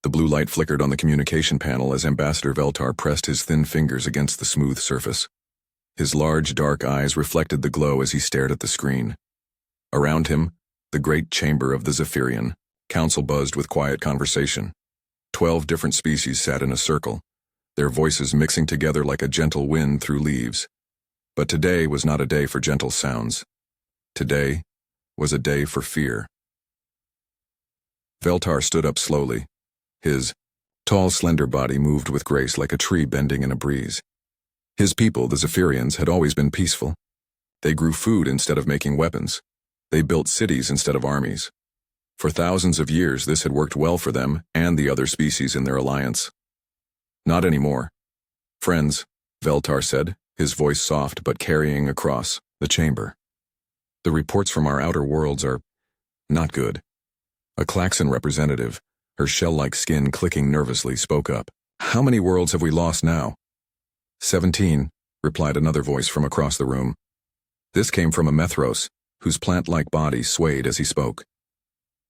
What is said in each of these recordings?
The blue light flickered on the communication panel as Ambassador Veltar pressed his thin fingers against the smooth surface. His large, dark eyes reflected the glow as he stared at the screen. Around him, the great chamber of the Zephyrian council buzzed with quiet conversation. 12 different species sat in a circle, their voices mixing together like a gentle wind through leaves. But today was not a day for gentle sounds. Today was a day for fear. Veltar stood up slowly. His tall, slender body moved with grace like a tree bending in a breeze. His people, the Zephyrians, had always been peaceful. They grew food instead of making weapons. They built cities instead of armies. For thousands of years, this had worked well for them and the other species in their alliance. Not anymore. Friends, Veltar said, his voice soft but carrying across the chamber. The reports from our outer worlds are not good. A Klaxon representative, her shell-like skin clicking nervously, spoke up. How many worlds have we lost now? 17, replied another voice from across the room. This came from a Methros, whose plant-like body swayed as he spoke.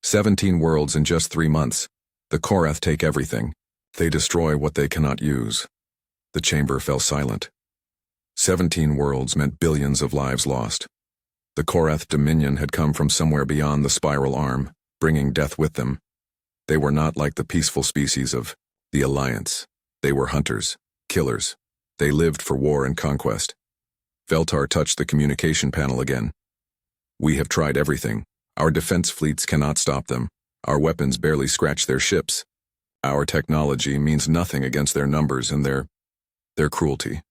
17 worlds in just 3 months. The Korath take everything. They destroy what they cannot use. The chamber fell silent. 17 worlds meant billions of lives lost. The Korath dominion had come from somewhere beyond the spiral arm, bringing death with them. They were not like the peaceful species of the Alliance. They were hunters, killers. They lived for war and conquest. Veltar touched the communication panel again. We have tried everything. Our defense fleets cannot stop them. Our weapons barely scratch their ships. Our technology means nothing against their numbers and their cruelty.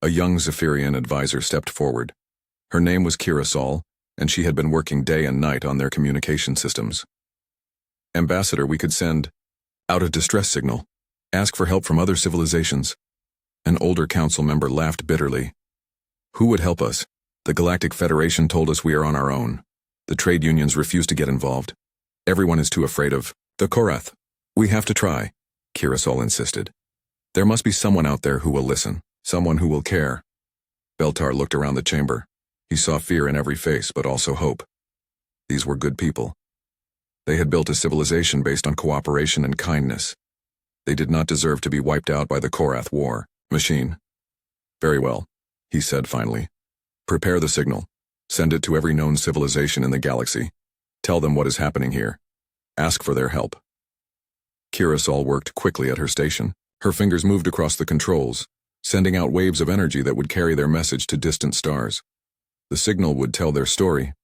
A young Zephyrian advisor stepped forward. Her name was Kirasol, and she had been working day and night on their communication systems. Ambassador, we could send out a distress signal. Ask for help from other civilizations. An older council member laughed bitterly. Who would help us? The Galactic Federation told us we are on our own. The trade unions refuse to get involved. Everyone is too afraid of the Korath. We have to try, Kirasol insisted. There must be someone out there who will listen, someone who will care. Veltar looked around the chamber. He saw fear in every face, but also hope. These were good people. They had built a civilization based on cooperation and kindness. They did not deserve to be wiped out by the Korath War machine. Very well, he said finally. Prepare the signal. Send it to every known civilization in the galaxy. Tell them what is happening here. Ask for their help. Kirasol worked quickly at her station. Her fingers moved across the controls, sending out waves of energy that would carry their message to distant stars. The signal would tell their story.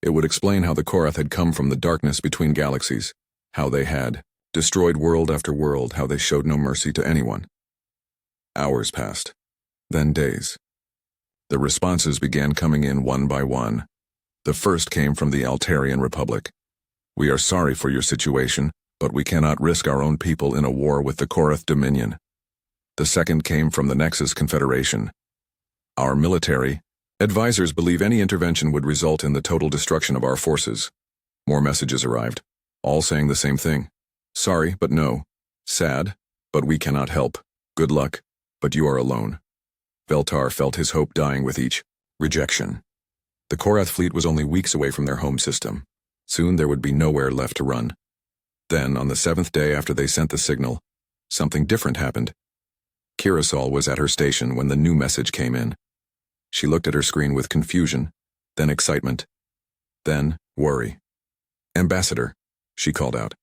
It would explain how the Korath had come from the darkness between galaxies, how they had destroyed world after world, how they showed no mercy to anyone. Hours passed, then days. The responses began coming in one by one. The first came from the Altarian Republic. We are sorry for your situation, but we cannot risk our own people in a war with the Korath Dominion. The second came from the Nexus Confederation. Our military advisors believe any intervention would result in the total destruction of our forces. More messages arrived, all saying the same thing. Sorry, but no. Sad, but we cannot help. Good luck, but you are alone. Veltar felt his hope dying with each rejection. The Korath fleet was only weeks away from their home system. Soon there would be nowhere left to run. Then, on the 7th day after they sent the signal, something different happened. Kirasol was at her station when the new message came in. She looked at her screen with confusion, then excitement, then worry. Ambassador, she called out.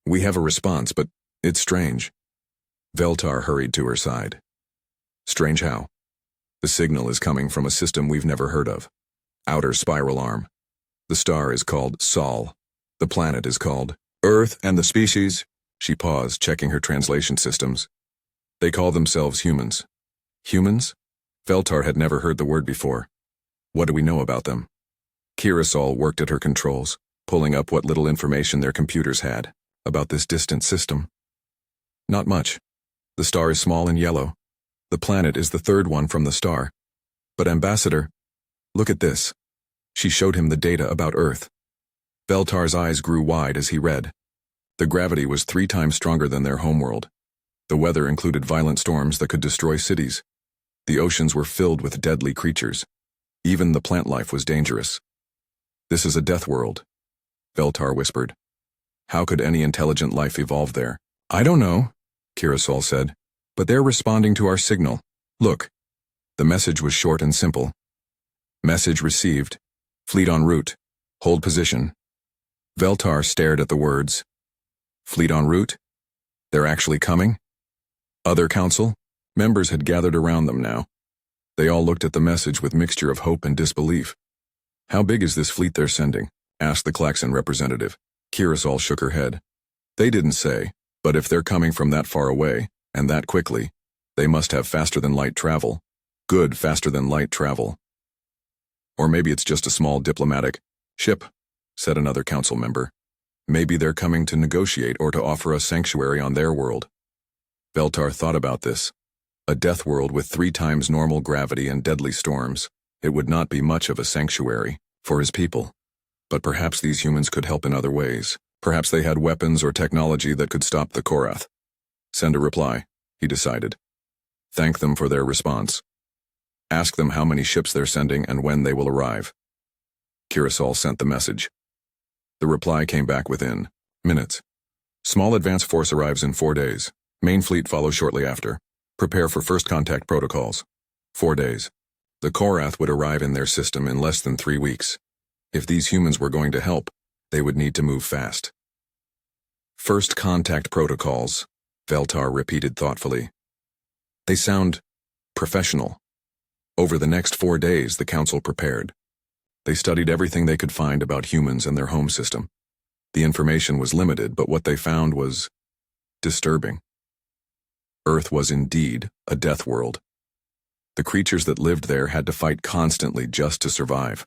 We have a response, but it's strange. Veltar hurried to her side. Strange how? The signal is coming from a system we've never heard of. Outer Spiral Arm. The star is called Sol. The planet is called Earth, and the species, she paused, checking her translation systems. They call themselves humans. Humans? Veltar had never heard the word before. What do we know about them? Kirasol worked at her controls, pulling up what little information their computers had about this distant system. Not much. The star is small and yellow. The planet is the third one from the star. But Ambassador, look at this. She showed him the data about Earth. Veltar's eyes grew wide as he read. The gravity was 3 times stronger than their homeworld. The weather included violent storms that could destroy cities. The oceans were filled with deadly creatures. Even the plant life was dangerous. This is a death world, Veltar whispered. How could any intelligent life evolve there? I don't know, Kirasol said, but they're responding to our signal. Look. The message was short and simple. Message received. Fleet en route. Hold position. Veltar stared at the words. Fleet en route? They're actually coming? Other council members had gathered around them now. They all looked at the message with mixture of hope and disbelief. How big is this fleet they're sending? Asked the Klaxon representative. Kirasol shook her head. They didn't say, but if they're coming from that far away, and that quickly, they must have faster-than-light travel. Good faster-than-light travel. Or maybe it's just a small diplomatic ship, said another council member. Maybe they're coming to negotiate or to offer us sanctuary on their world. Veltar thought about this. A death world with 3 times normal gravity and deadly storms. It would not be much of a sanctuary for his people. But perhaps these humans could help in other ways. Perhaps they had weapons or technology that could stop the Korath. Send a reply, he decided. Thank them for their response. Ask them how many ships they're sending and when they will arrive. Kirasol sent the message. The reply came back within minutes. Small advance force arrives in 4 days. Main fleet follows shortly after. Prepare for first contact protocols. 4 days. The Korath would arrive in their system in less than 3 weeks. If these humans were going to help, they would need to move fast. First contact protocols, Veltar repeated thoughtfully. They sound professional. Over the next 4 days, the council prepared. They studied everything they could find about humans and their home system. The information was limited, but what they found was disturbing. Earth was indeed a death world. The creatures that lived there had to fight constantly just to survive.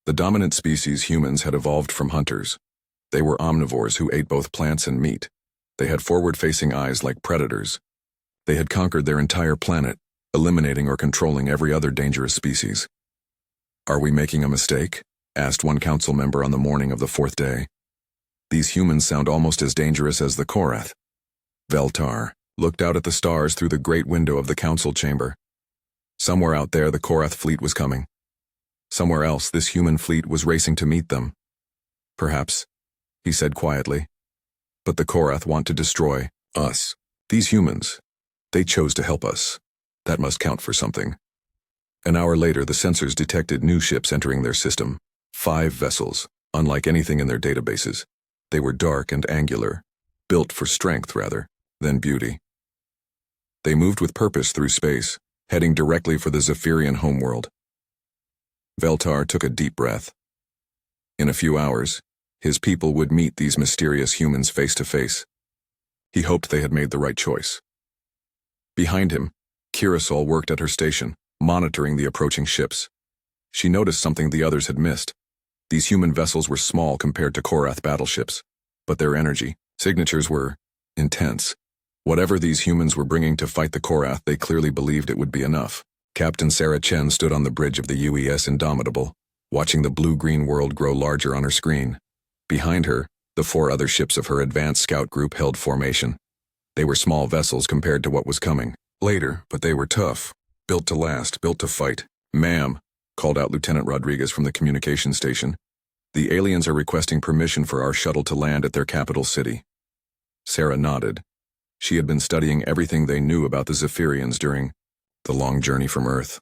The dominant species, humans, had evolved from hunters. They were omnivores who ate both plants and meat. They had forward-facing eyes like predators. They had conquered their entire planet, eliminating or controlling every other dangerous species. Are we making a mistake? Asked one council member on the morning of the 4th day. These humans sound almost as dangerous as the Korath. Veltar looked out at the stars through the great window of the council chamber. Somewhere out there, the Korath fleet was coming. Somewhere else, this human fleet was racing to meet them. Perhaps, he said quietly. But the Korath want to destroy us. These humans. They chose to help us. That must count for something. An hour later, the sensors detected new ships entering their system. 5 vessels, unlike anything in their databases. They were dark and angular, built for strength rather than beauty. They moved with purpose through space, heading directly for the Zephyrian homeworld. Veltar took a deep breath. In a few hours, his people would meet these mysterious humans face to face. He hoped they had made the right choice. Behind him, Kirasol worked at her station, monitoring the approaching ships. She noticed something the others had missed. These human vessels were small compared to Korath battleships, but their energy, signatures were intense. Whatever these humans were bringing to fight the Korath, they clearly believed it would be enough. Captain Sarah Chen stood on the bridge of the UES Indomitable, watching the blue-green world grow larger on her screen. Behind her, the 4 other ships of her advanced scout group held formation. They were small vessels compared to what was coming later, but they were tough, built to last, built to fight. Ma'am, called out Lieutenant Rodriguez from the communication station. The aliens are requesting permission for our shuttle to land at their capital city. Sarah nodded. She had been studying everything they knew about the Zephyrians during the long journey from Earth.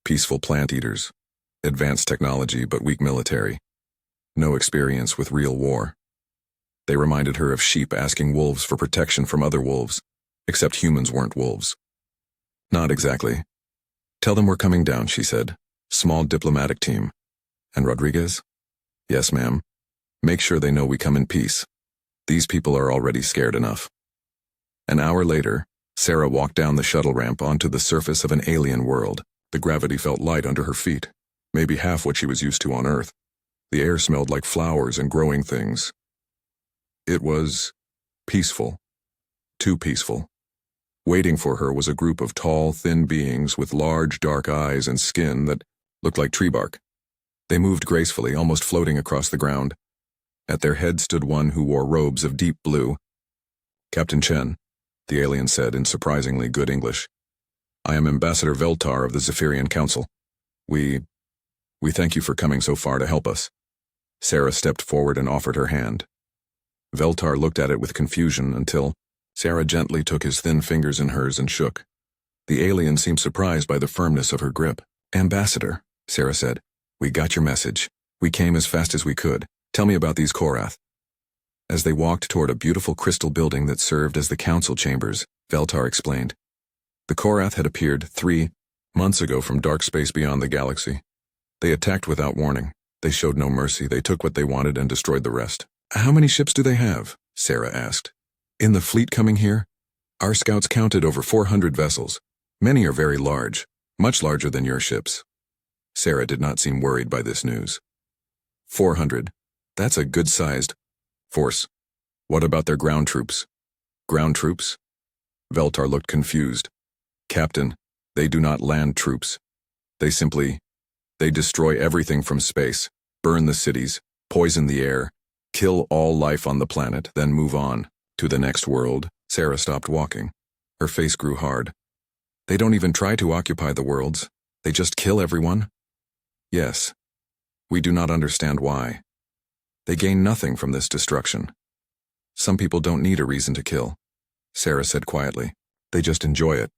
Peaceful plant eaters, advanced technology but weak military, no experience with real war. They reminded her of sheep asking wolves for protection from other wolves, except humans weren't wolves. Not exactly. Tell them we're coming down, she said. Small diplomatic team. And Rodriguez? Yes, ma'am. Make sure they know we come in peace. These people are already scared enough. An hour later, Sarah walked down the shuttle ramp onto the surface of an alien world. The gravity felt light under her feet, maybe half what she was used to on Earth. The air smelled like flowers and growing things. It was peaceful. Too peaceful. Waiting for her was a group of tall, thin beings with large, dark eyes and skin that looked like tree bark. They moved gracefully, almost floating across the ground. At their head stood one who wore robes of deep blue. Captain Chen, the alien said in surprisingly good English. I am Ambassador Veltar of the Zephyrian Council. We thank you for coming so far to help us. Sarah stepped forward and offered her hand. Veltar looked at it with confusion until Sarah gently took his thin fingers in hers and shook. The alien seemed surprised by the firmness of her grip. "Ambassador," Sarah said, "we got your message. We came as fast as we could. Tell me about these Korath." As they walked toward a beautiful crystal building that served as the council chambers, Veltar explained. The Korath had appeared 3 months ago from dark space beyond the galaxy. They attacked without warning. They showed no mercy. They took what they wanted and destroyed the rest. "How many ships do they have?" Sarah asked. "In the fleet coming here? Our scouts counted over 400 vessels. Many are very large, much larger than your ships." Sarah did not seem worried by this news. 400. That's a good-sized force. What about their ground troops? Ground troops? Veltar looked confused. "Captain, they do not land troops. They destroy everything from space, burn the cities, poison the air, kill all life on the planet, then move on to the next world." Sarah stopped walking. Her face grew hard. "They don't even try to occupy the worlds. They just kill everyone?" "Yes. We do not understand why. They gain nothing from this destruction. Some people don't need a reason to kill," Sarah said quietly. "They just enjoy it."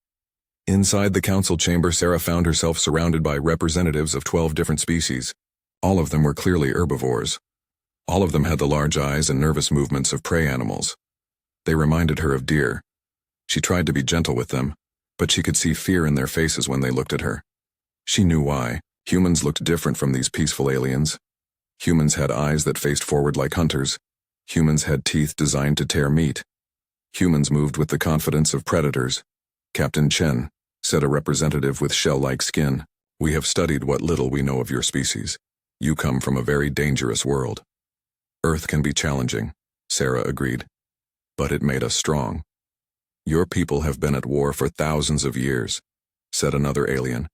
Inside the council chamber, Sarah found herself surrounded by representatives of 12 different species. All of them were clearly herbivores. All of them had the large eyes and nervous movements of prey animals. They reminded her of deer. She tried to be gentle with them, but she could see fear in their faces when they looked at her. She knew why. Humans looked different from these peaceful aliens. Humans had eyes that faced forward like hunters. Humans had teeth designed to tear meat. Humans moved with the confidence of predators. "Captain Chen," said a representative with shell-like skin, "we have studied what little we know of your species. You come from a very dangerous world." "Earth can be challenging," Sarah agreed. "But it made us strong." "Your people have been at war for thousands of years," said another alien.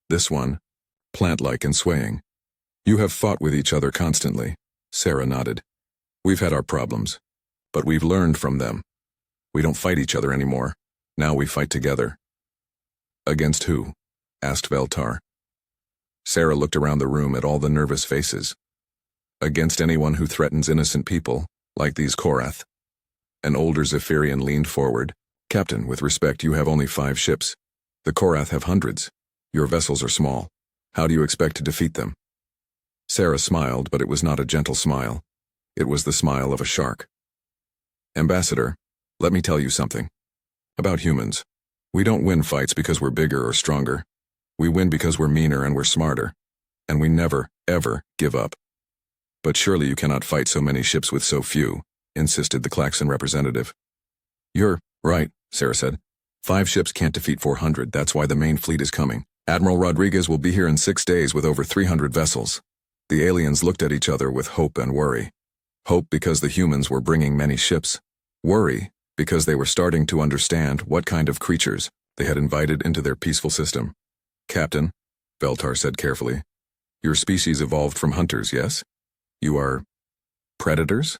This one, plant-like and swaying. "You have fought with each other constantly," Sarah nodded. "We've had our problems, but we've learned from them. We don't fight each other anymore. Now we fight together." "Against who?" asked Veltar. Sarah looked around the room at all the nervous faces. "Against anyone who threatens innocent people, like these Korath." An older Zephyrian leaned forward. "Captain, with respect, you have only 5 ships. The Korath have hundreds. Your vessels are small. How do you expect to defeat them?" Sarah smiled, but it was not a gentle smile. It was the smile of a shark. "Ambassador, let me tell you something. About humans. We don't win fights because we're bigger or stronger. We win because we're meaner and we're smarter. And we never, ever give up." "But surely you cannot fight so many ships with so few," insisted the Klaxon representative. "You're right," Sarah said. 5 ships can't defeat 400, that's why the main fleet is coming. Admiral Rodriguez will be here in 6 days with over 300 vessels." The aliens looked at each other with hope and worry. Hope because the humans were bringing many ships. Worry because they were starting to understand what kind of creatures they had invited into their peaceful system. "Captain," Veltar said carefully, "your species evolved from hunters, yes? You are predators?"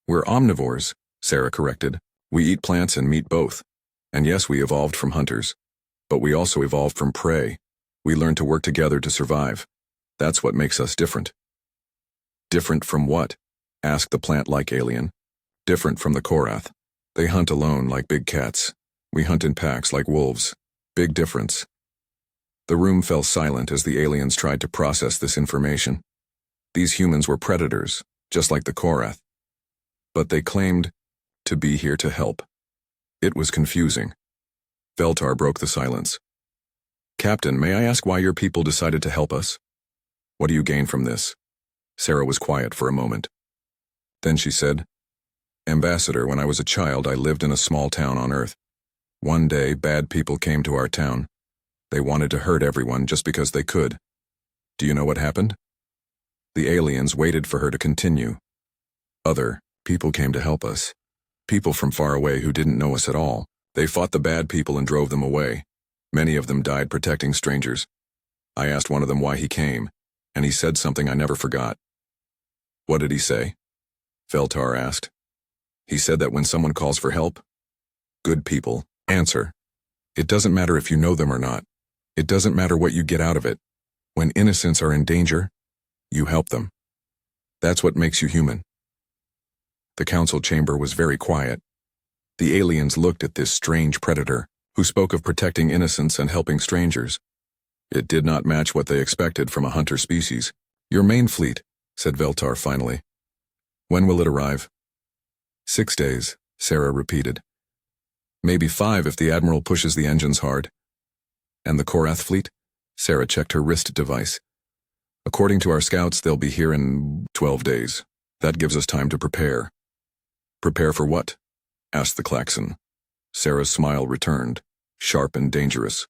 "We're omnivores," Sarah corrected. "We eat plants and meat both. And yes, we evolved from hunters. But we also evolved from prey. We learned to work together to survive. That's what makes us different." "Different from what?" asked the plant-like alien. "Different from the Korath. They hunt alone like big cats. We hunt in packs like wolves. Big difference." The room fell silent as the aliens tried to process this information. These humans were predators, just like the Korath. But they claimed to be here to help. It was confusing. Veltar broke the silence. "Captain, may I ask why your people decided to help us? What do you gain from this?" Sarah was quiet for a moment. Then she said, "Ambassador, when I was a child, I lived in a small town on Earth. One day, bad people came to our town. They wanted to hurt everyone just because they could. Do you know what happened?" The aliens waited for her to continue. "Other people came to help us. People from far away who didn't know us at all. They fought the bad people and drove them away. Many of them died protecting strangers. I asked one of them why he came, and he said something I never forgot." "What did he say?" Veltar asked. "He said that when someone calls for help, good people answer. It doesn't matter if you know them or not. It doesn't matter what you get out of it. When innocents are in danger, you help them. That's what makes you human." The council chamber was very quiet. The aliens looked at this strange predator, who spoke of protecting innocents and helping strangers. It did not match what they expected from a hunter species. "Your main fleet," said Veltar finally. "When will it arrive?" 6 days, Sarah repeated. "Maybe 5 if the Admiral pushes the engines hard." "And the Korath fleet?" Sarah checked her wrist device. "According to our scouts, they'll be here in 12 days. That gives us time to prepare." "Prepare for what?" asked the klaxon. Sarah's smile returned, sharp and dangerous.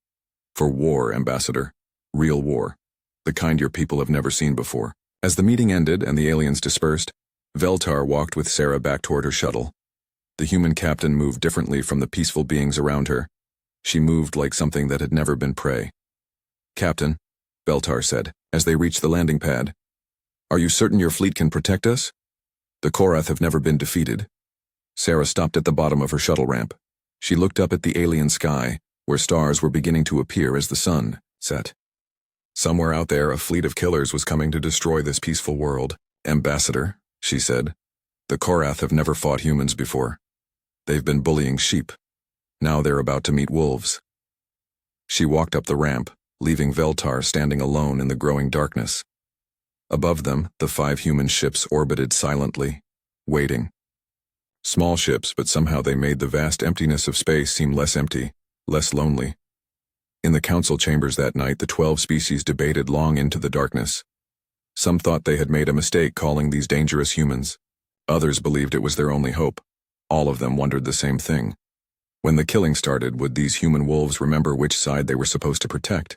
"For war, Ambassador. Real war. The kind your people have never seen before." As the meeting ended and the aliens dispersed, Veltar walked with Sarah back toward her shuttle. The human captain moved differently from the peaceful beings around her. She moved like something that had never been prey. "Captain," Veltar said, as they reached the landing pad, "are you certain your fleet can protect us? The Korath have never been defeated." Sarah stopped at the bottom of her shuttle ramp. She looked up at the alien sky, where stars were beginning to appear as the sun set. "Somewhere out there, a fleet of killers was coming to destroy this peaceful world. Ambassador," she said, "the Korath have never fought humans before. They've been bullying sheep. Now they're about to meet wolves." She walked up the ramp, leaving Veltar standing alone in the growing darkness. Above them, the 5 human ships orbited silently, waiting. Small ships, but somehow they made the vast emptiness of space seem less empty, less lonely. In the council chambers that night, the 12 species debated long into the darkness. Some thought they had made a mistake calling these dangerous humans. Others believed it was their only hope. All of them wondered the same thing. When the killing started, would these human wolves remember which side they were supposed to protect?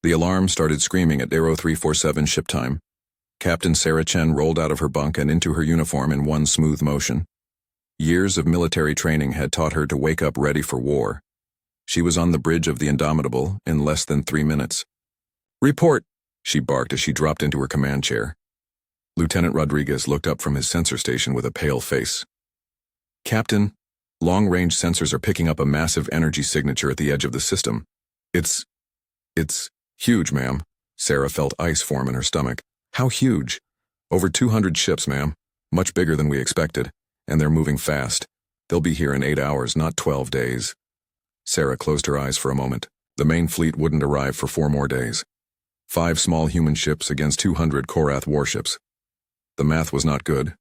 The alarm started screaming at 0347 ship time. Captain Sarah Chen rolled out of her bunk and into her uniform in one smooth motion. Years of military training had taught her to wake up ready for war. She was on the bridge of the Indomitable in less than 3 minutes. "Report," she barked as she dropped into her command chair. Lieutenant Rodriguez looked up from his sensor station with a pale face. "Captain, long-range sensors are picking up a massive energy signature at the edge of the system. It's huge, ma'am." Sarah felt ice form in her stomach. "How huge?" "Over 200 ships, ma'am. Much bigger than we expected. And they're moving fast. They'll be here in 8 hours, not 12 days. Sarah closed her eyes for a moment. The main fleet wouldn't arrive for 4 more days. 5 small human ships against 200 Korath warships. The math was not good.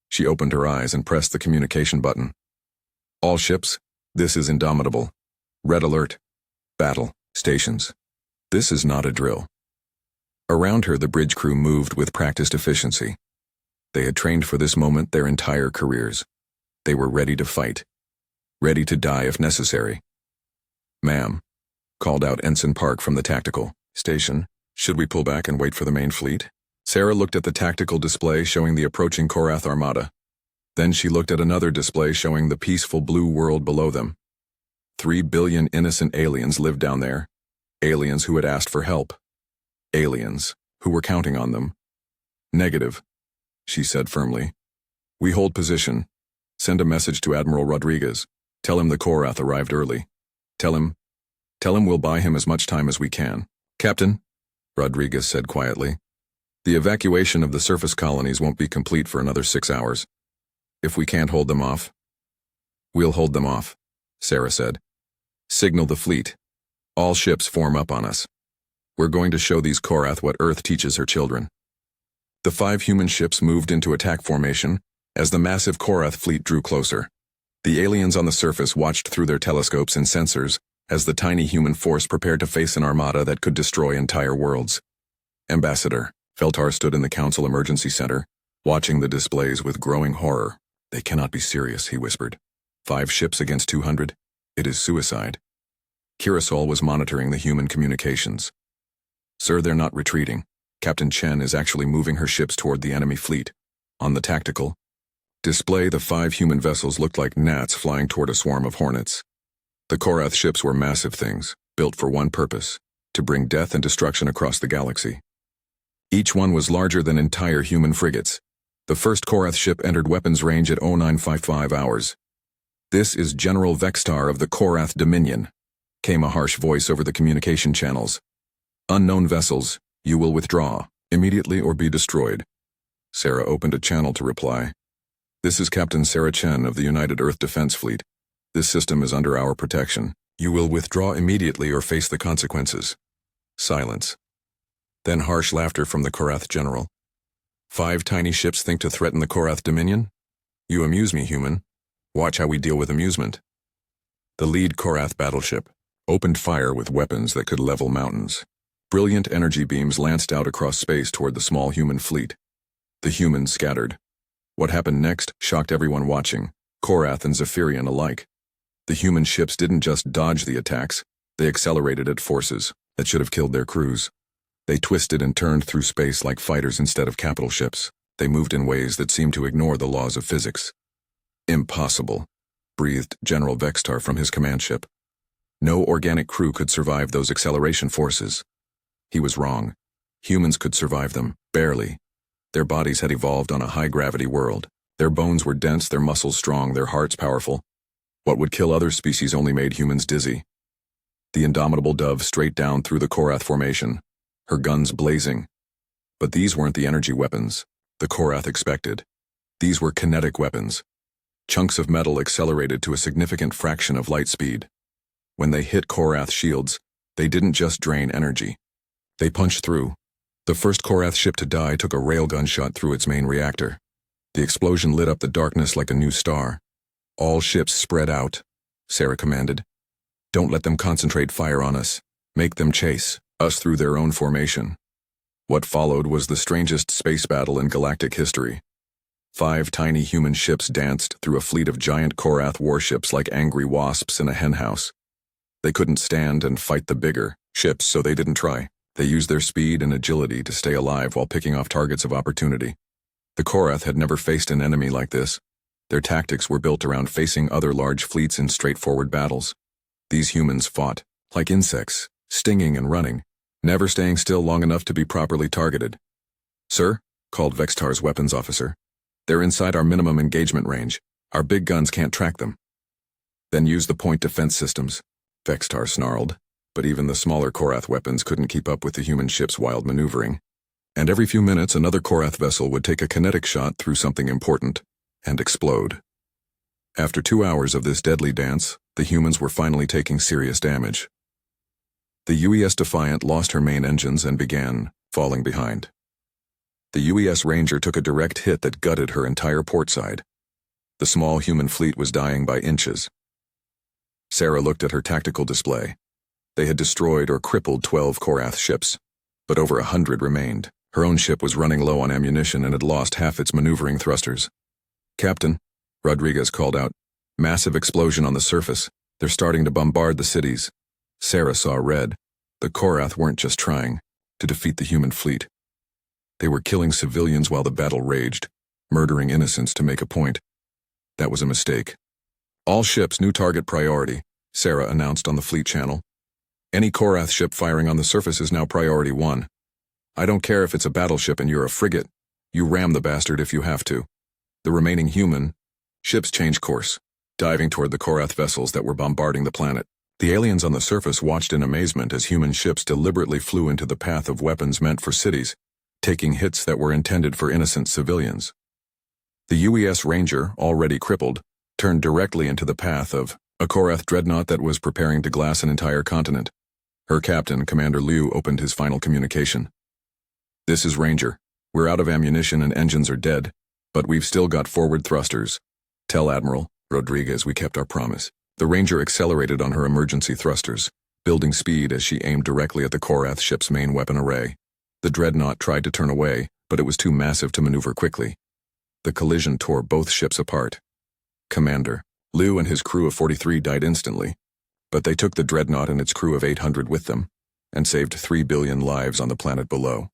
She opened her eyes and pressed the communication button. "All ships, this is Indomitable. Red alert. Battle. Stations. This is not a drill." Around her, the bridge crew moved with practiced efficiency. They had trained for this moment their entire careers. They were ready to fight. Ready to die if necessary. "Ma'am," called out Ensign Park from the tactical station, "should we pull back and wait for the main fleet?" Sarah looked at the tactical display showing the approaching Korath armada. Then she looked at another display showing the peaceful blue world below them. 3 billion innocent aliens lived down there. Aliens who had asked for help. Aliens who were counting on them. "Negative," she said firmly. "We hold position. Send a message to Admiral Rodriguez. Tell him the Korath arrived early. Tell him we'll buy him as much time as we can." "Captain," Rodriguez said quietly, "the evacuation of the surface colonies won't be complete for another 6 hours. If we can't hold them off..." "We'll hold them off," Sarah said. "Signal the fleet. All ships form up on us. We're going to show these Korath what Earth teaches her children." The 5 human ships moved into attack formation as the massive Korath fleet drew closer. The aliens on the surface watched through their telescopes and sensors as the tiny human force prepared to face an armada that could destroy entire worlds. "Ambassador," Veltar stood in the Council Emergency Center, watching the displays with growing horror. "They cannot be serious," he whispered. 5 ships against 200? It is suicide. Kirasol was monitoring the human communications. "Sir, they're not retreating. Captain Chen is actually moving her ships toward the enemy fleet. On the tactical display, the 5 human vessels looked like gnats flying toward a swarm of hornets. The Korath ships were massive things, built for one purpose, to bring death and destruction across the galaxy. Each one was larger than entire human frigates. The first Korath ship entered weapons range at 0955 hours. "This is General Vextar of the Korath Dominion," came a harsh voice over the communication channels. "Unknown vessels, you will withdraw, immediately or be destroyed." Sarah opened a channel to reply. This is Captain Sarah Chen of the United Earth Defense Fleet. This system is under our protection. You will withdraw immediately or face the consequences. Silence. Then harsh laughter from the Korath general. 5 tiny ships think to threaten the Korath Dominion? You amuse me, human. Watch how we deal with amusement. The lead Korath battleship opened fire with weapons that could level mountains. Brilliant energy beams lanced out across space toward the small human fleet. The humans scattered. What happened next shocked everyone watching, Korath and Zephyrian alike. The human ships didn't just dodge the attacks, they accelerated at forces that should have killed their crews. They twisted and turned through space like fighters instead of capital ships. They moved in ways that seemed to ignore the laws of physics. Impossible, breathed General Vextar from his command ship. No organic crew could survive those acceleration forces. He was wrong. Humans could survive them, barely. Their bodies had evolved on a high-gravity world. Their bones were dense, their muscles strong, their hearts powerful. What would kill other species only made humans dizzy. The indomitable dove straight down through the Korath formation, her guns blazing. But these weren't the energy weapons the Korath expected. These were kinetic weapons. Chunks of metal accelerated to a significant fraction of light speed. When they hit Korath shields, they didn't just drain energy. They punched through. The first Korath ship to die took a railgun shot through its main reactor. The explosion lit up the darkness like a new star. All ships spread out, Sarah commanded. Don't let them concentrate fire on us. Make them chase us through their own formation. What followed was the strangest space battle in galactic history. 5 tiny human ships danced through a fleet of giant Korath warships like angry wasps in a henhouse. They couldn't stand and fight the bigger ships, so they didn't try. They used their speed and agility to stay alive while picking off targets of opportunity. The Korath had never faced an enemy like this. Their tactics were built around facing other large fleets in straightforward battles. These humans fought, like insects, stinging and running, never staying still long enough to be properly targeted. "Sir," called Vextar's weapons officer, "they're inside our minimum engagement range. Our big guns can't track them." "Then use the point defense systems," Vextar snarled, but even the smaller Korath weapons couldn't keep up with the human ship's wild maneuvering. And every few minutes another Korath vessel would take a kinetic shot through something important and explode. After 2 hours of this deadly dance, the humans were finally taking serious damage. The UES Defiant lost her main engines and began falling behind. The UES Ranger took a direct hit that gutted her entire port side. The small human fleet was dying by inches. Sarah looked at her tactical display. They had destroyed or crippled 12 Korath ships, but over 100 remained. Her own ship was running low on ammunition and had lost half its maneuvering thrusters. "Captain," Rodriguez called out, "massive explosion on the surface. They're starting to bombard the cities." Sarah saw red. The Korath weren't just trying to defeat the human fleet. They were killing civilians while the battle raged, murdering innocents to make a point. That was a mistake. "All ships, new target priority," Sarah announced on the fleet channel. "Any Korath ship firing on the surface is now priority 1. I don't care if it's a battleship and you're a frigate. You ram the bastard if you have to." The remaining human ships changed course, diving toward the Korath vessels that were bombarding the planet. The aliens on the surface watched in amazement as human ships deliberately flew into the path of weapons meant for cities, taking hits that were intended for innocent civilians. The UES Ranger, already crippled, turned directly into the path of a Korath dreadnought that was preparing to glass an entire continent. Her captain, Commander Liu, opened his final communication. "This is Ranger. We're out of ammunition and engines are dead, but we've still got forward thrusters. Tell Admiral Rodriguez we kept our promise." The Ranger accelerated on her emergency thrusters, building speed as she aimed directly at the Korath ship's main weapon array. The dreadnought tried to turn away, but it was too massive to maneuver quickly. The collision tore both ships apart. Commander Liu and his crew of 43 died instantly, but they took the dreadnought and its crew of 800 with them, and saved 3 billion lives on the planet below.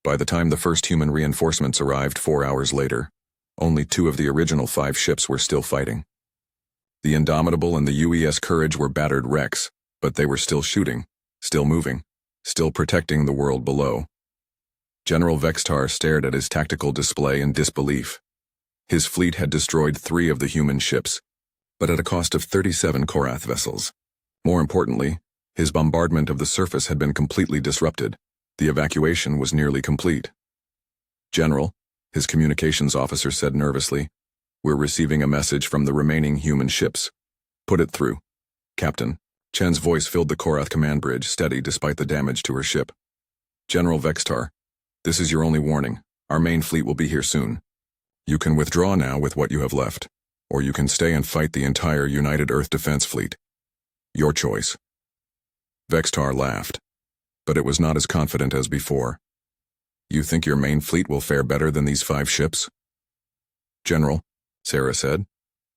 By the time the first human reinforcements arrived 4 hours later, only 2 of the original 5 ships were still fighting. The Indomitable and the UES Courage were battered wrecks, but they were still shooting, still moving, still protecting the world below. General Vextar stared at his tactical display in disbelief. His fleet had destroyed 3 of the human ships, but at a cost of 37 Korath vessels. More importantly, his bombardment of the surface had been completely disrupted. The evacuation was nearly complete. "General," His communications officer said nervously. "We're receiving a message from the remaining human ships. Put it through." "Captain." Chen's voice filled the Korath command bridge, steady despite the damage to her ship. "General Vextar, this is your only warning. Our main fleet will be here soon. You can withdraw now with what you have left, or you can stay and fight the entire United Earth Defense Fleet. Your choice." Vextar laughed, but it was not as confident as before. "You think your main fleet will fare better than these 5 ships?" "General," Sarah said,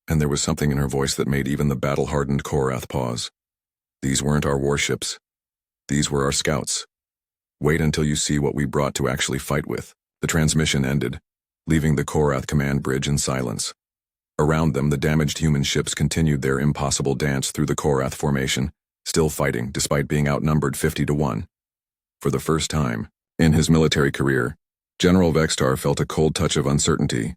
and there was something in her voice that made even the battle-hardened Korath pause. "These weren't our warships. These were our scouts. Wait until you see what we brought to actually fight with." The transmission ended, leaving the Korath command bridge in silence. Around them, the damaged human ships continued their impossible dance through the Korath formation, still fighting despite being outnumbered 50-1. For the first time in his military career, General Vextar felt a cold touch of uncertainty.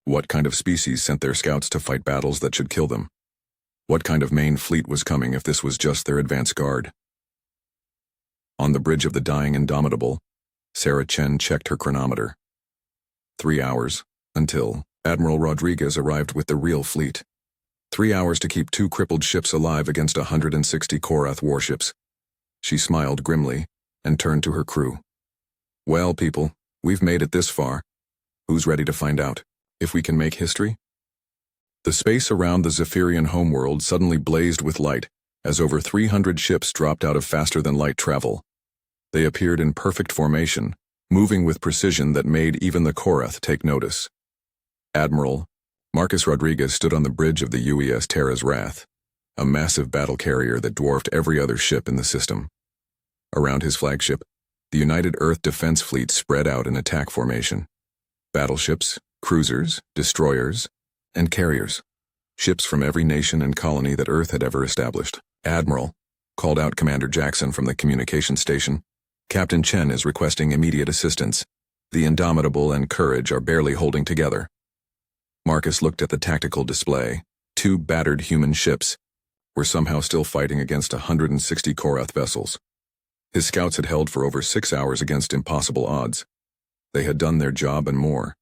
What kind of species sent their scouts to fight battles that should kill them? What kind of main fleet was coming if this was just their advance guard? On the bridge of the dying Indomitable, Sarah Chen checked her chronometer. 3 hours, until Admiral Rodriguez arrived with the real fleet. 3 hours to keep 2 crippled ships alive against 160 Korath warships. She smiled grimly and turned to her crew. "Well, people, we've made it this far. Who's ready to find out if we can make history?" The space around the Zephyrian homeworld suddenly blazed with light as over 300 ships dropped out of faster-than-light travel. They appeared in perfect formation, moving with precision that made even the Korath take notice. Admiral Marcus Rodriguez stood on the bridge of the UES Terra's Wrath, a massive battle carrier that dwarfed every other ship in the system. Around his flagship, the United Earth Defense Fleet spread out in attack formation. Battleships, cruisers, destroyers, and carriers. Ships from every nation and colony that Earth had ever established. "Admiral," called out Commander Jackson from the communication station, "Captain Chen is requesting immediate assistance. The Indomitable and Courage are barely holding together." Marcus looked at the tactical display. 2 battered human ships were somehow still fighting against 160 Korath vessels. His scouts had held for over 6 hours against impossible odds. They had done their job and more.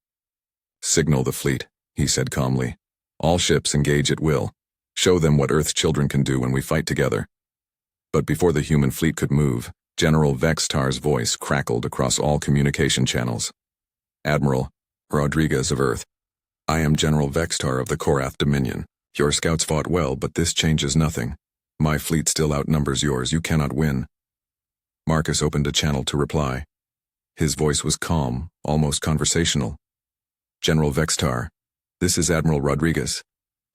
"Signal the fleet," he said calmly. "All ships engage at will. Show them what Earth's children can do when we fight together." But before the human fleet could move, General Vextar's voice crackled across all communication channels. "Admiral Rodriguez of Earth, I am General Vextar of the Korath Dominion. Your scouts fought well, but this changes nothing. My fleet still outnumbers yours. You cannot win." Marcus opened a channel to reply. His voice was calm, almost conversational. "General Vextar, this is Admiral Rodriguez.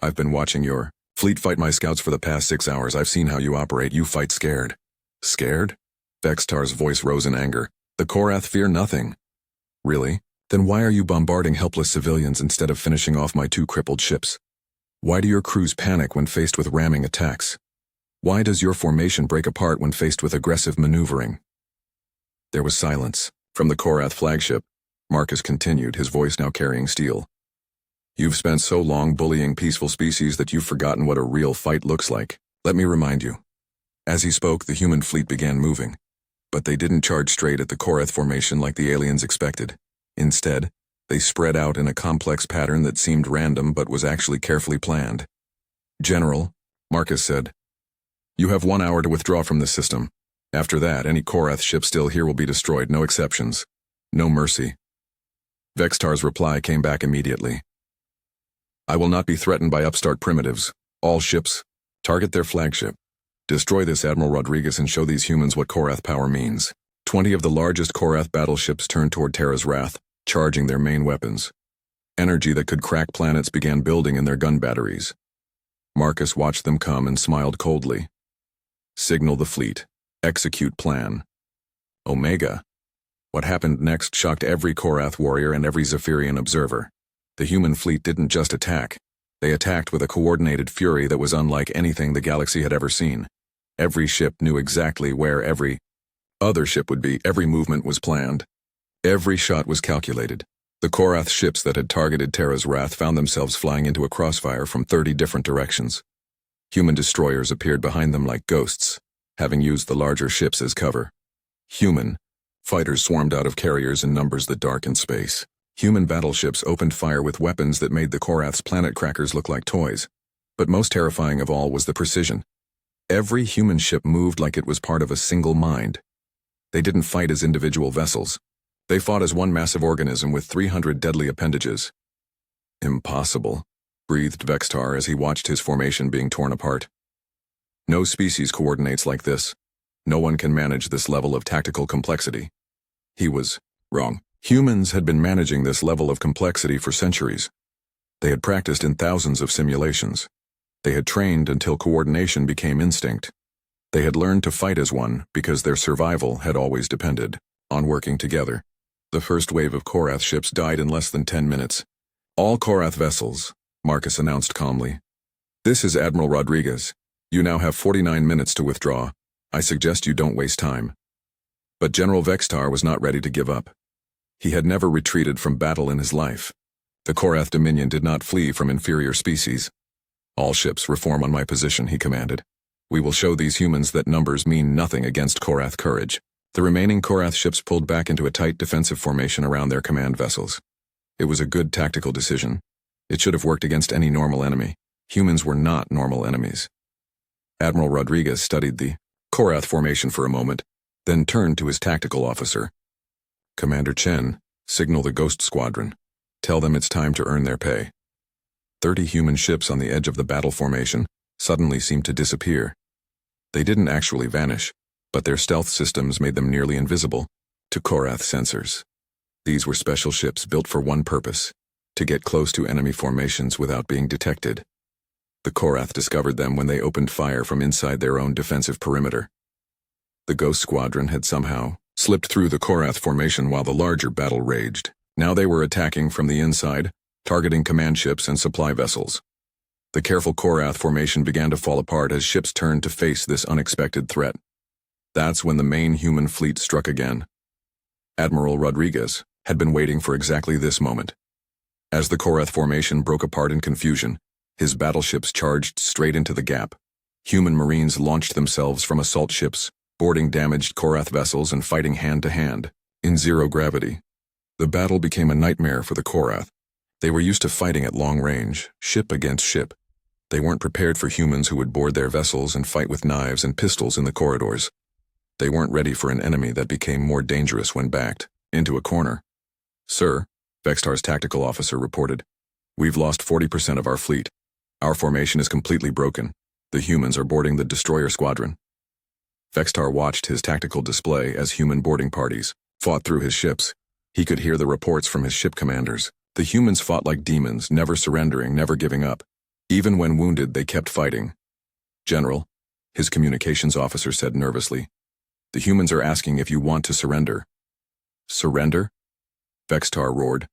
I've been watching your fleet fight my scouts for the past 6 hours. I've seen how you operate. You fight scared." "Scared?" Vextar's voice rose in anger. "The Korath fear nothing." "Really? Then why are you bombarding helpless civilians instead of finishing off my 2 crippled ships? Why do your crews panic when faced with ramming attacks? Why does your formation break apart when faced with aggressive maneuvering?" There was silence. From the Korath flagship, Marcus continued, his voice now carrying steel. "You've spent so long bullying peaceful species that you've forgotten what a real fight looks like. Let me remind you." As he spoke, the human fleet began moving. But they didn't charge straight at the Korath formation like the aliens expected. Instead, they spread out in a complex pattern that seemed random but was actually carefully planned. "General," Marcus said, "you have 1 hour to withdraw from the system. After that, any Korath ship still here will be destroyed, no exceptions. No mercy." Vextar's reply came back immediately. "I will not be threatened by upstart primitives. All ships, target their flagship. Destroy this Admiral Rodriguez and show these humans what Korath power means." 20 of the largest Korath battleships turned toward Terra's Wrath, charging their main weapons. Energy that could crack planets began building in their gun batteries. Marcus watched them come and smiled coldly. "Signal the fleet. Execute plan." Omega. What happened next shocked every Korath warrior and every Zephyrian observer. The human fleet didn't just attack. They attacked with a coordinated fury that was unlike anything the galaxy had ever seen. Every ship knew exactly where every other ship would be. Every movement was planned. Every shot was calculated. The Korath ships that had targeted Terra's Wrath found themselves flying into a crossfire from 30 different directions. Human destroyers appeared behind them like ghosts, having used the larger ships as cover. Human fighters swarmed out of carriers in numbers that darkened space. Human battleships opened fire with weapons that made the Korath's planet crackers look like toys. But most terrifying of all was the precision. Every human ship moved like it was part of a single mind. They didn't fight as individual vessels. They fought as one massive organism with 300 deadly appendages. Impossible, breathed Vextar as he watched his formation being torn apart. No species coordinates like this. No one can manage this level of tactical complexity. He was wrong. Humans had been managing this level of complexity for centuries. They had practiced in thousands of simulations. They had trained until coordination became instinct. They had learned to fight as one because their survival had always depended on working together. The first wave of Korath ships died in less than 10 minutes. All Korath vessels, Marcus announced calmly. This is Admiral Rodriguez. You now have 49 minutes to withdraw. I suggest you don't waste time. But General Vextar was not ready to give up. He had never retreated from battle in his life. The Korath Dominion did not flee from inferior species. All ships reform on my position, he commanded. We will show these humans that numbers mean nothing against Korath courage. The remaining Korath ships pulled back into a tight defensive formation around their command vessels. It was a good tactical decision. It should have worked against any normal enemy. Humans were not normal enemies. Admiral Rodriguez studied the Korath formation for a moment, then turned to his tactical officer. Commander Chen, signal the Ghost Squadron. Tell them it's time to earn their pay. 30 human ships on the edge of the battle formation suddenly seemed to disappear. They didn't actually vanish, but their stealth systems made them nearly invisible to Korath sensors. These were special ships built for one purpose, to get close to enemy formations without being detected. The Korath discovered them when they opened fire from inside their own defensive perimeter. The Ghost Squadron had somehow slipped through the Korath formation while the larger battle raged. Now they were attacking from the inside, targeting command ships and supply vessels. The careful Korath formation began to fall apart as ships turned to face this unexpected threat. That's when the main human fleet struck again. Admiral Rodriguez had been waiting for exactly this moment. As the Korath formation broke apart in confusion, his battleships charged straight into the gap. Human marines launched themselves from assault ships, boarding damaged Korath vessels and fighting hand-to-hand, in zero gravity. The battle became a nightmare for the Korath. They were used to fighting at long range, ship against ship. They weren't prepared for humans who would board their vessels and fight with knives and pistols in the corridors. They weren't ready for an enemy that became more dangerous when backed into a corner. Sir, Vextar's tactical officer reported, we've lost 40% of our fleet. Our formation is completely broken. The humans are boarding the destroyer squadron. Vextar watched his tactical display as human boarding parties fought through his ships. He could hear the reports from his ship commanders. The humans fought like demons, never surrendering, never giving up. Even when wounded, they kept fighting. General, his communications officer said nervously, the humans are asking if you want to surrender. Surrender? Vextar roared.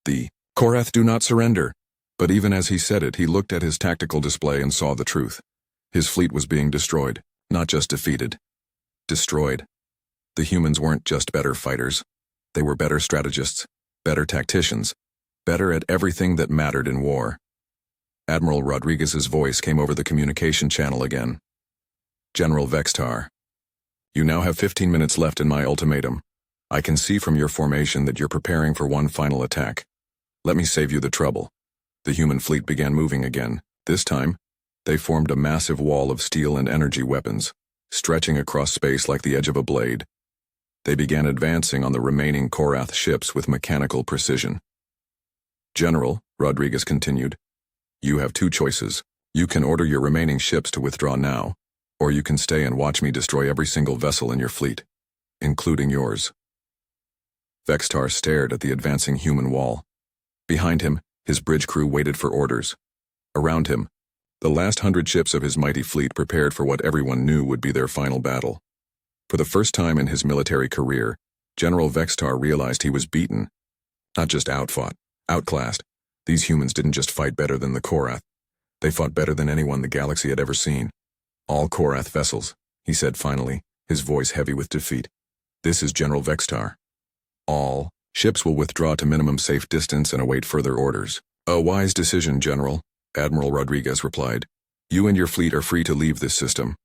The Korath do not surrender. But even as he said it, he looked at his tactical display and saw the truth. His fleet was being destroyed, not just defeated. Destroyed. The humans weren't just better fighters. They were better strategists, better tacticians, better at everything that mattered in war. Admiral Rodriguez's voice came over the communication channel again. General Vextar, you now have 15 minutes left in my ultimatum. I can see from your formation that you're preparing for one final attack. Let me save you the trouble. The human fleet began moving again. This time, they formed a massive wall of steel and energy weapons, stretching across space like the edge of a blade. They began advancing on the remaining Korath ships with mechanical precision. General, Rodriguez continued, you have two choices. You can order your remaining ships to withdraw now, or you can stay and watch me destroy every single vessel in your fleet, including yours. Vextar stared at the advancing human wall. Behind him, his bridge crew waited for orders. Around him, the last 100 ships of his mighty fleet prepared for what everyone knew would be their final battle. For the first time in his military career, General Vextar realized he was beaten, not just outfought, outclassed. These humans didn't just fight better than the Korath. They fought better than anyone the galaxy had ever seen. All Korath vessels, he said finally, his voice heavy with defeat. This is General Vextar. All ships will withdraw to minimum safe distance and await further orders. A wise decision, General, Admiral Rodriguez replied. You and your fleet are free to leave this system.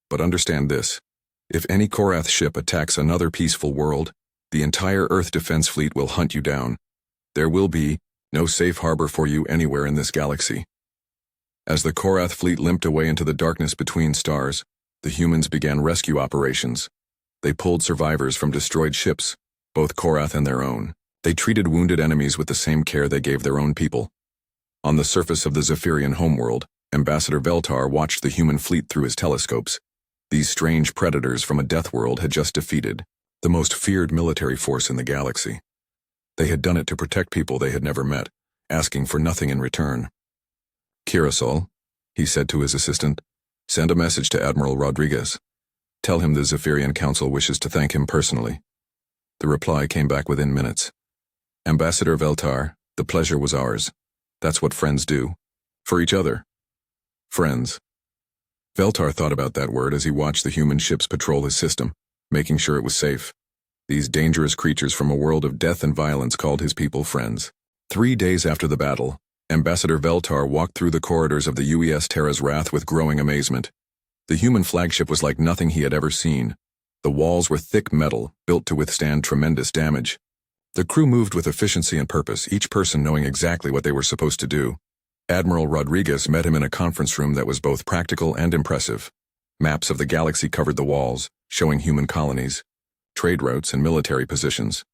But understand this. If any Korath ship attacks another peaceful world, the entire Earth Defense Fleet will hunt you down. There will be no safe harbor for you anywhere in this galaxy. As the Korath fleet limped away into the darkness between stars, the humans began rescue operations. They pulled survivors from destroyed ships, both Korath and their own. They treated wounded enemies with the same care they gave their own people. On the surface of the Zephyrian homeworld, Ambassador Veltar watched the human fleet through his telescopes. These strange predators from a Deathworld had just defeated the most feared military force in the galaxy. They had done it to protect people they had never met, asking for nothing in return. "Kirasol," he said to his assistant, "send a message to Admiral Rodriguez. Tell him the Zephyrian Council wishes to thank him personally." The reply came back within minutes. "Ambassador Veltar, the pleasure was ours. That's what friends do. For each other. Friends." Veltar thought about that word as he watched the human ships patrol his system, making sure it was safe. These dangerous creatures from a world of death and violence called his people friends. 3 days after the battle, Ambassador Veltar walked through the corridors of the UES Terra's Wrath with growing amazement. The human flagship was like nothing he had ever seen. The walls were thick metal, built to withstand tremendous damage. The crew moved with efficiency and purpose, each person knowing exactly what they were supposed to do. Admiral Rodriguez met him in a conference room that was both practical and impressive. Maps of the galaxy covered the walls, showing human colonies, trade routes, and military positions.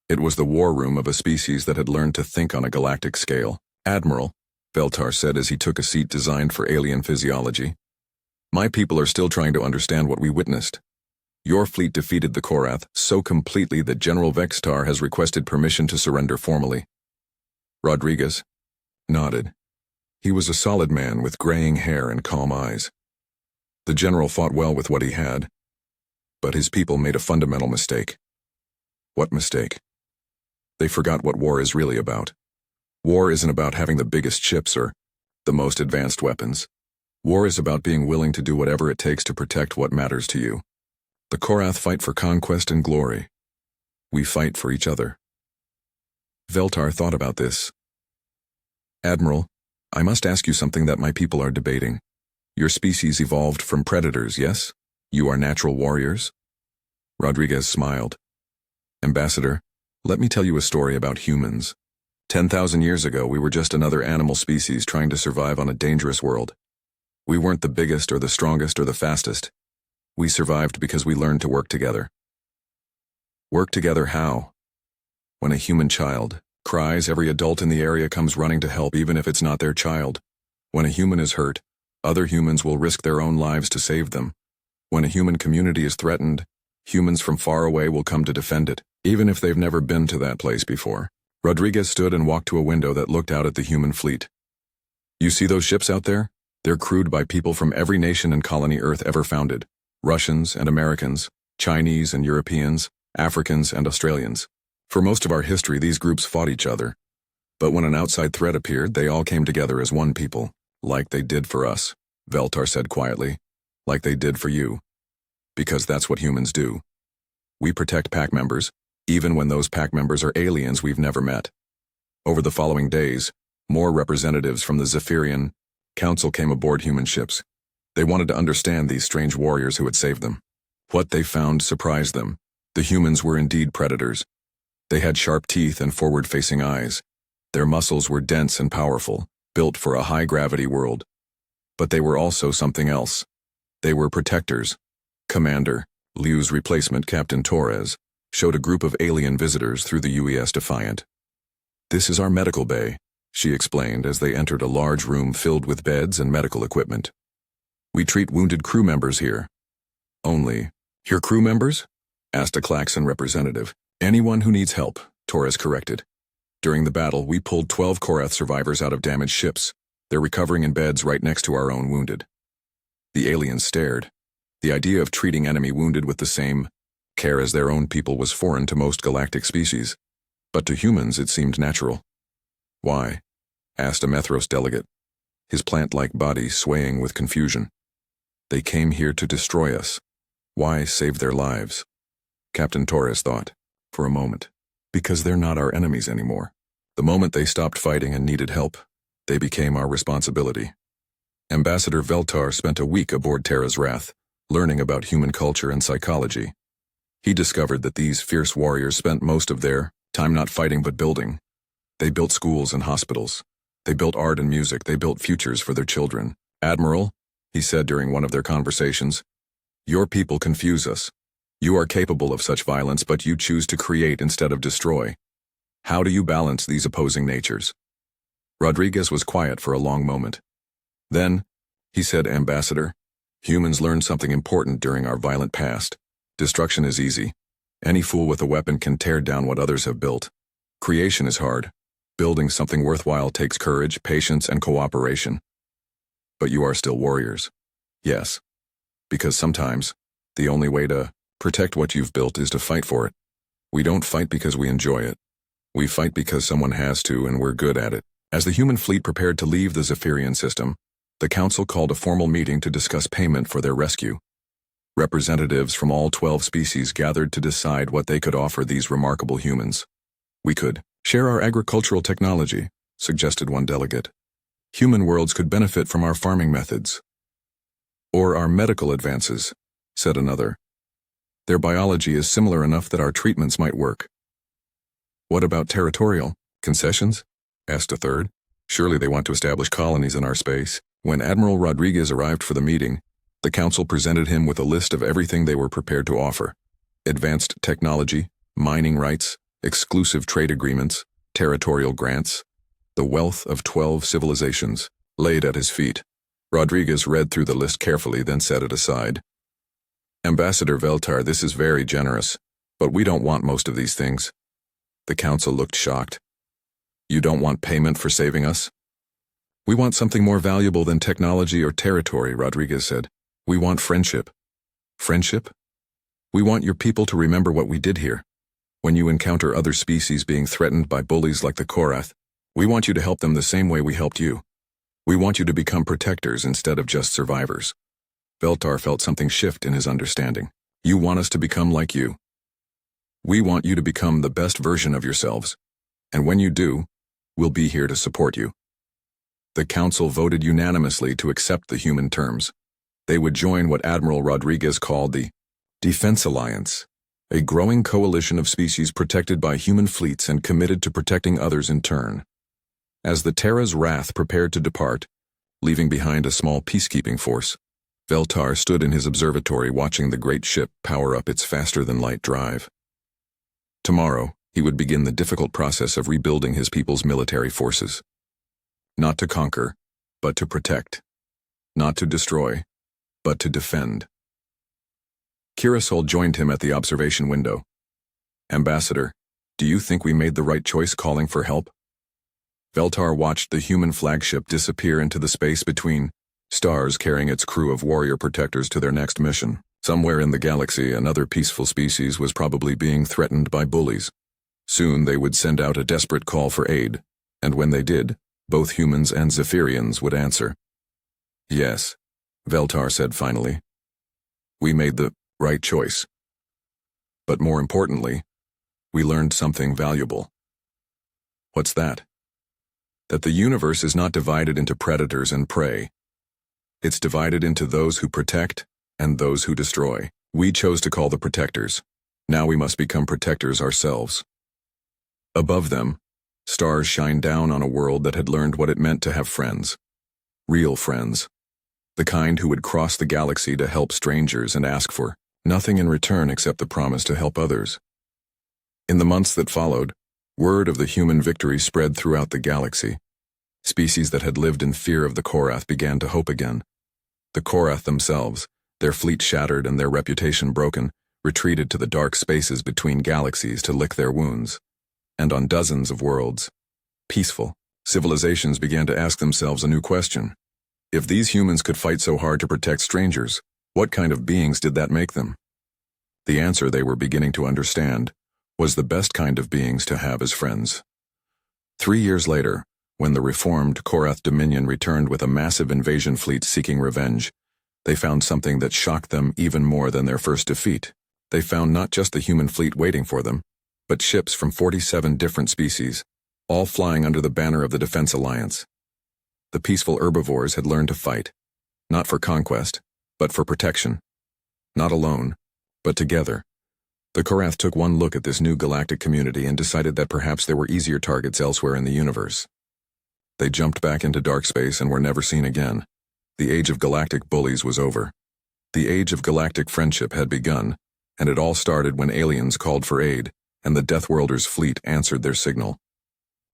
It was the war room of a species that had learned to think on a galactic scale. "Admiral," Veltar said as he took a seat designed for alien physiology, "my people are still trying to understand what we witnessed. Your fleet defeated the Korath so completely that General Vextar has requested permission to surrender formally." Rodriguez nodded. He was a solid man with graying hair and calm eyes. The general fought well with what he had, but his people made a fundamental mistake. What mistake? They forgot what war is really about. War isn't about having the biggest ships or the most advanced weapons. War is about being willing to do whatever it takes to protect what matters to you. The Korath fight for conquest and glory. We fight for each other. Veltar thought about this. "Admiral, I must ask you something that my people are debating. Your species evolved from predators, yes? You are natural warriors?" Rodriguez smiled. "Ambassador, let me tell you a story about humans. 10,000 years ago, we were just another animal species trying to survive on a dangerous world. We weren't the biggest or the strongest or the fastest. We survived because we learned to work together." "Work together how?" "When a human child cries, every adult in the area comes running to help even if it's not their child. When a human is hurt, other humans will risk their own lives to save them. When a human community is threatened, humans from far away will come to defend it, even if they've never been to that place before." Rodriguez stood and walked to a window that looked out at the human fleet. "You see those ships out there? They're crewed by people from every nation and colony Earth ever founded. Russians and Americans, Chinese and Europeans, Africans and Australians. For most of our history, these groups fought each other. But when an outside threat appeared, they all came together as one people, like they did for us," Veltar said quietly, "like they did for you. Because that's what humans do. We protect pack members, even when those pack members are aliens we've never met." Over the following days, more representatives from the Zephyrian Council came aboard human ships. They wanted to understand these strange warriors who had saved them. What they found surprised them. The humans were indeed predators. They had sharp teeth and forward-facing eyes. Their muscles were dense and powerful, built for a high-gravity world. But they were also something else. They were protectors. Commander Liu's replacement, Captain Torres, showed a group of alien visitors through the UES Defiant. "This is our medical bay," she explained as they entered a large room filled with beds and medical equipment. "We treat wounded crew members here." "Only your crew members?" asked a Klaxon representative. "Anyone who needs help," Torres corrected. "During the battle, we pulled 12 Korath survivors out of damaged ships. They're recovering in beds right next to our own wounded." The aliens stared. The idea of treating enemy wounded with the same care as their own people was foreign to most galactic species. But to humans, it seemed natural. "Why?" asked a Methros delegate, his plant-like body swaying with confusion. "They came here to destroy us. Why save their lives?" Captain Torres thought, for a moment. "Because they're not our enemies anymore. The moment they stopped fighting and needed help, they became our responsibility." Ambassador Veltar spent a week aboard Terra's Wrath, learning about human culture and psychology. He discovered that these fierce warriors spent most of their time not fighting but building. They built schools and hospitals. They built art and music. They built futures for their children. "Admiral," he said during one of their conversations, "your people confuse us. You are capable of such violence, but you choose to create instead of destroy. How do you balance these opposing natures?" Rodriguez was quiet for a long moment. Then, he said, "Ambassador, humans learned something important during our violent past. Destruction is easy. Any fool with a weapon can tear down what others have built. Creation is hard. Building something worthwhile takes courage, patience, and cooperation. But you are still warriors. Yes. Because sometimes, the only way to protect what you've built is to fight for it. We don't fight because we enjoy it. We fight because someone has to, and we're good at it." As the human fleet prepared to leave the Zephyrian system, the council called a formal meeting to discuss payment for their rescue. Representatives from all 12 species gathered to decide what they could offer these remarkable humans. "We could share our agricultural technology," suggested one delegate. "Human worlds could benefit from our farming methods." "Or our medical advances," said another. "Their biology is similar enough that our treatments might work." "What about territorial concessions?" asked a third. "Surely they want to establish colonies in our space." When Admiral Rodriguez arrived for the meeting, the council presented him with a list of everything they were prepared to offer: advanced technology, mining rights, exclusive trade agreements, territorial grants, the wealth of 12 civilizations, laid at his feet. Rodriguez read through the list carefully, then set it aside. "Ambassador Veltar, this is very generous, but we don't want most of these things." The council looked shocked. "You don't want payment for saving us?" "We want something more valuable than technology or territory," Rodriguez said. "We want friendship." "Friendship? We want your people to remember what we did here. When you encounter other species being threatened by bullies like the Korath, we want you to help them the same way we helped you. We want you to become protectors instead of just survivors." Veltar felt something shift in his understanding. "You want us to become like you. We want you to become the best version of yourselves. And when you do, we'll be here to support you." The council voted unanimously to accept the human terms. They would join what Admiral Rodriguez called the Defense Alliance, a growing coalition of species protected by human fleets and committed to protecting others in turn. As the Terra's Wrath prepared to depart, leaving behind a small peacekeeping force, Veltar stood in his observatory watching the great ship power up its faster-than-light drive. Tomorrow, he would begin the difficult process of rebuilding his people's military forces. Not to conquer, but to protect. Not to destroy, but to defend. Kirasol joined him at the observation window. "Ambassador, do you think we made the right choice calling for help?" Veltar watched the human flagship disappear into the space between stars, carrying its crew of warrior protectors to their next mission. Somewhere in the galaxy, another peaceful species was probably being threatened by bullies. Soon they would send out a desperate call for aid, and when they did, both humans and Zephyrians would answer. "Yes," Veltar said finally. "We made the right choice. But more importantly, we learned something valuable." "What's that?" "That the universe is not divided into predators and prey. It's divided into those who protect and those who destroy. We chose to call the protectors. Now we must become protectors ourselves." Above them, stars shine down on a world that had learned what it meant to have friends. Real friends. The kind who would cross the galaxy to help strangers and ask for nothing in return except the promise to help others. In the months that followed, word of the human victory spread throughout the galaxy. Species that had lived in fear of the Korath began to hope again. The Korath themselves, their fleet shattered and their reputation broken, retreated to the dark spaces between galaxies to lick their wounds. And on dozens of worlds, peaceful, civilizations began to ask themselves a new question. If these humans could fight so hard to protect strangers, what kind of beings did that make them? The answer they were beginning to understand was the best kind of beings to have as friends. 3 years later, when the reformed Korath Dominion returned with a massive invasion fleet seeking revenge, they found something that shocked them even more than their first defeat. They found not just the human fleet waiting for them, but ships from 47 different species, all flying under the banner of the Defense Alliance. The peaceful herbivores had learned to fight, not for conquest, but for protection. Not alone, but together. The Korath took one look at this new galactic community and decided that perhaps there were easier targets elsewhere in the universe. They jumped back into dark space and were never seen again. The age of galactic bullies was over. The age of galactic friendship had begun, and it all started when aliens called for aid, and the Deathworlders' fleet answered their signal.